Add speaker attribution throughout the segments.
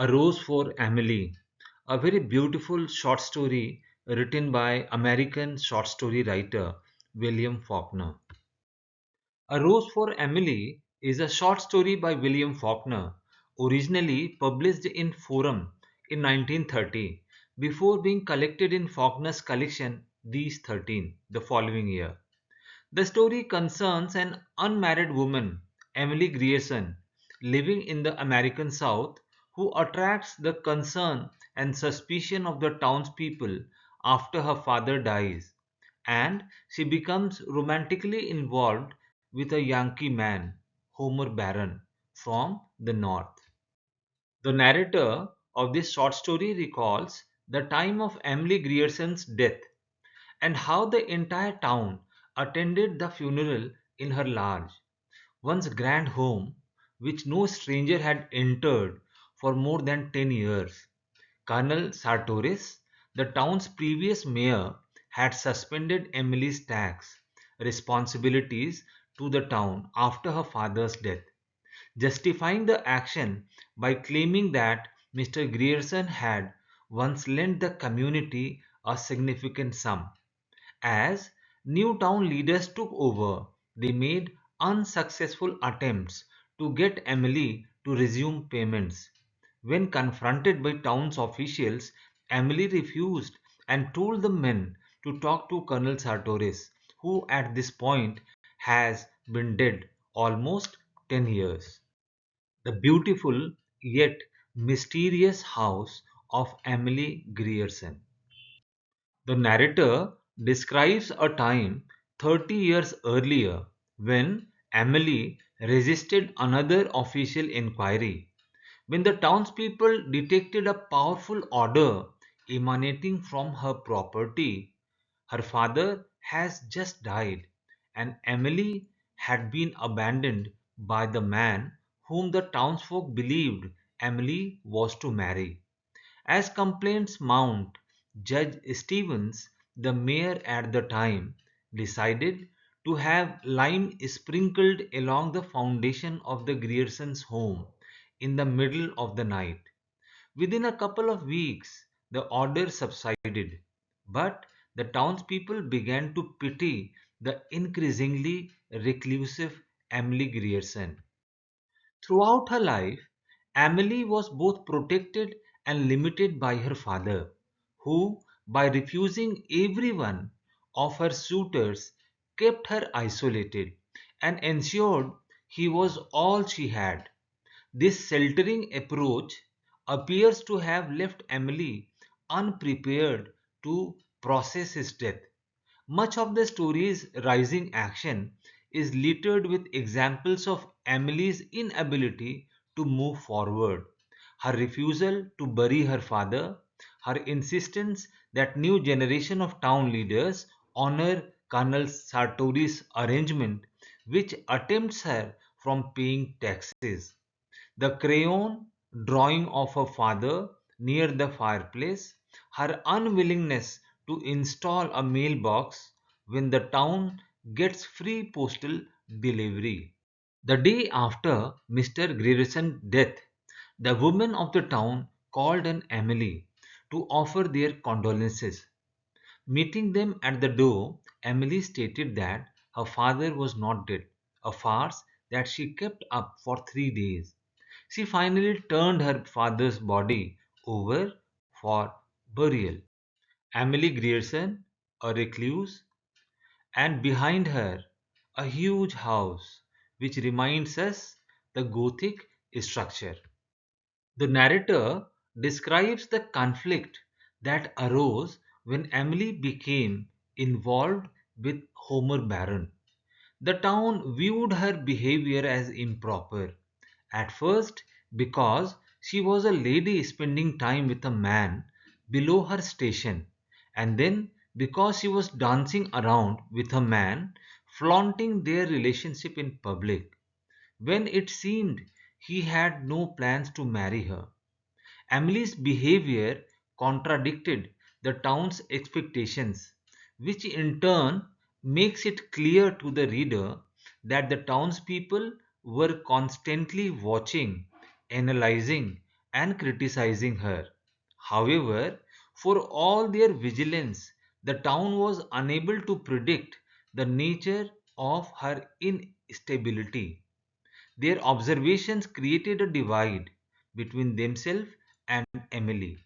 Speaker 1: A Rose for Emily, a very beautiful short story written by American short story writer William Faulkner. A Rose for Emily is a short story by William Faulkner, originally published in Forum in 1930, before being collected in Faulkner's collection These 13 the following year. The story concerns an unmarried woman, Emily Grierson, living in the American South, who attracts the concern and suspicion of the townspeople after her father dies, and she becomes romantically involved with a Yankee man, Homer Barron, from the North. The narrator of this short story recalls the time of Emily Grierson's death and how the entire town attended the funeral in her large, once grand home, which no stranger had entered for more than 10 years. Colonel Sartoris, the town's previous mayor, had suspended Emily's tax responsibilities to the town after her father's death, justifying the action by claiming that Mr. Grierson had once lent the community a significant sum. As new town leaders took over, they made unsuccessful attempts to get Emily to resume payments. When confronted by town's officials, Emily refused and told the men to talk to Colonel Sartoris, who at this point has been dead almost 10 years. The beautiful yet mysterious house of Emily Grierson. The narrator describes a time 30 years earlier when Emily resisted another official inquiry. When the townspeople detected a powerful odor emanating from her property, her father has just died, and Emily had been abandoned by the man whom the townsfolk believed Emily was to marry. As complaints mount, Judge Stevens, the mayor at the time, decided to have lime sprinkled along the foundation of the Grierson's home in the middle of the night. Within a couple of weeks, the order subsided, but the townspeople began to pity the increasingly reclusive Emily Grierson. Throughout her life, Emily was both protected and limited by her father, who, by refusing every one of her suitors, kept her isolated and ensured he was all she had. This sheltering approach appears to have left Emily unprepared to process his death. Much of the story's rising action is littered with examples of Emily's inability to move forward, her refusal to bury her father, her insistence that new generation of town leaders honor Colonel Sartori's arrangement which attempts her from paying taxes. The crayon drawing of her father near the fireplace, her unwillingness to install a mailbox when the town gets free postal delivery. The day after Mr. Greerson's death, the women of the town called on Emily to offer their condolences. Meeting them at the door, Emily stated that her father was not dead, a farce that she kept up for 3 days. She finally turned her father's body over for burial. Emily Grierson, a recluse, and behind her, a huge house which reminds us the Gothic structure. The narrator describes the conflict that arose when Emily became involved with Homer Barron. The town viewed her behavior as improper, at first because she was a lady spending time with a man below her station, and then because she was dancing around with a man flaunting their relationship in public, when it seemed he had no plans to marry her. Emily's behavior contradicted the town's expectations, which in turn makes it clear to the reader that the townspeople were constantly watching, analyzing, and criticizing her. However, for all their vigilance, the town was unable to predict the nature of her instability. Their observations created a divide between themselves and Emily.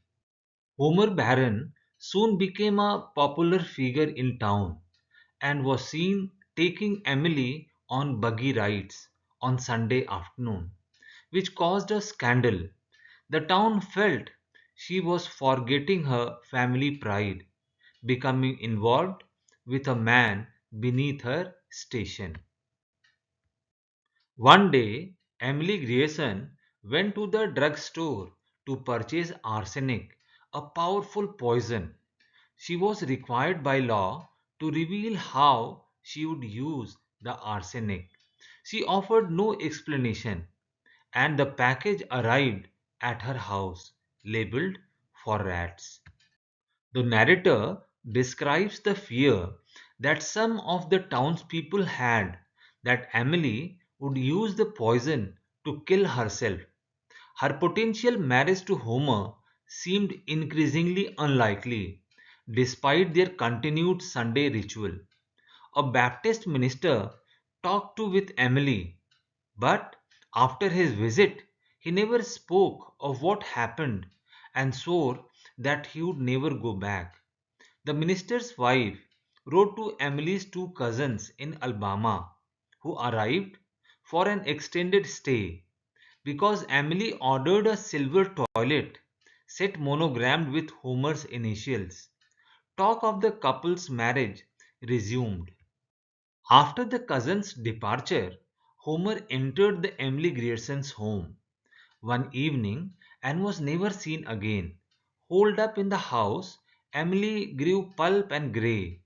Speaker 1: Homer Barron soon became a popular figure in town and was seen taking Emily on buggy rides on Sunday afternoon, which caused a scandal. The town felt she was forgetting her family pride, becoming involved with a man beneath her station. One day, Emily Grierson went to the drugstore to purchase arsenic, a powerful poison. She was required by law to reveal how she would use the arsenic. She offered no explanation, and the package arrived at her house, labeled for rats. The narrator describes the fear that some of the townspeople had that Emily would use the poison to kill herself. Her potential marriage to Homer seemed increasingly unlikely, despite their continued Sunday ritual. A Baptist minister talked to with Emily, but after his visit, he never spoke of what happened and swore that he would never go back. The minister's wife wrote to Emily's two cousins in Alabama, who arrived for an extended stay because Emily ordered a silver toilet set monogrammed with Homer's initials. Talk of the couple's marriage resumed. After the cousins' departure, Homer entered the Emily Grierson's home one evening and was never seen again. Holed up in the house, Emily grew pulp and grey.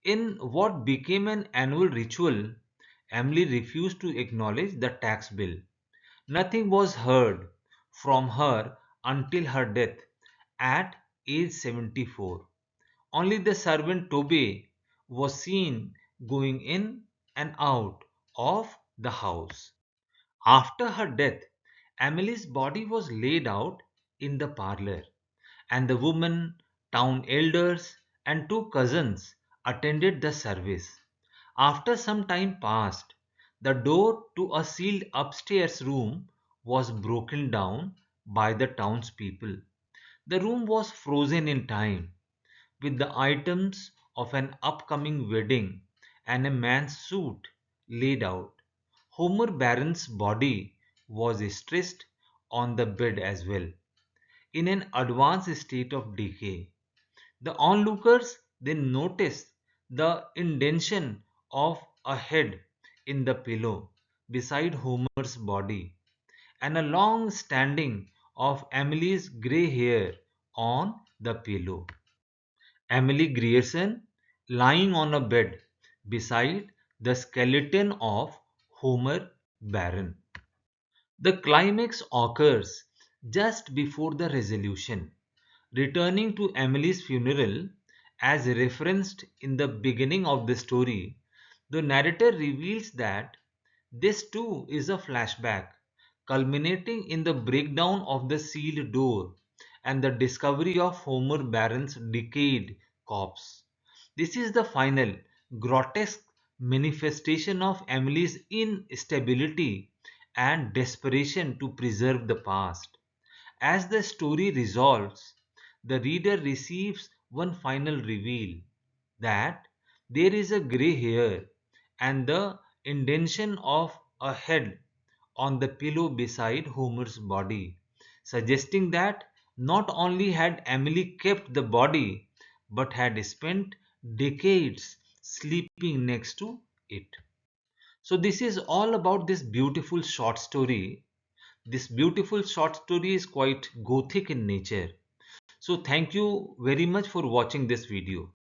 Speaker 1: In what became an annual ritual, Emily refused to acknowledge the tax bill. Nothing was heard from her until her death at age 74. Only the servant Toby was seen going in and out of the house. After her death, Emily's body was laid out in the parlor, and the woman, town elders, and two cousins attended the service. After some time passed, the door to a sealed upstairs room was broken down by the townspeople. The room was frozen in time, with the items of an upcoming wedding and a man's suit laid out. Homer Barron's body was stretched on the bed as well, in an advanced state of decay. The onlookers then noticed the indentation of a head in the pillow beside Homer's body and a long standing of Emily's grey hair on the pillow. Emily Grierson lying on a bed beside the skeleton of Homer Barron. The climax occurs just before the resolution. Returning to Emily's funeral, as referenced in the beginning of the story, the narrator reveals that this too is a flashback, culminating in the breakdown of the sealed door and the discovery of Homer Barron's decayed corpse. This is the final, grotesque manifestation of Emily's instability and desperation to preserve the past. As the story resolves, the reader receives one final reveal that there is a grey hair and the indentation of a head on the pillow beside Homer's body, suggesting that not only had Emily kept the body but had spent decades sleeping next to it. So, this is all about this beautiful short story. This beautiful short story is quite gothic in nature. So thank you very much for watching this video.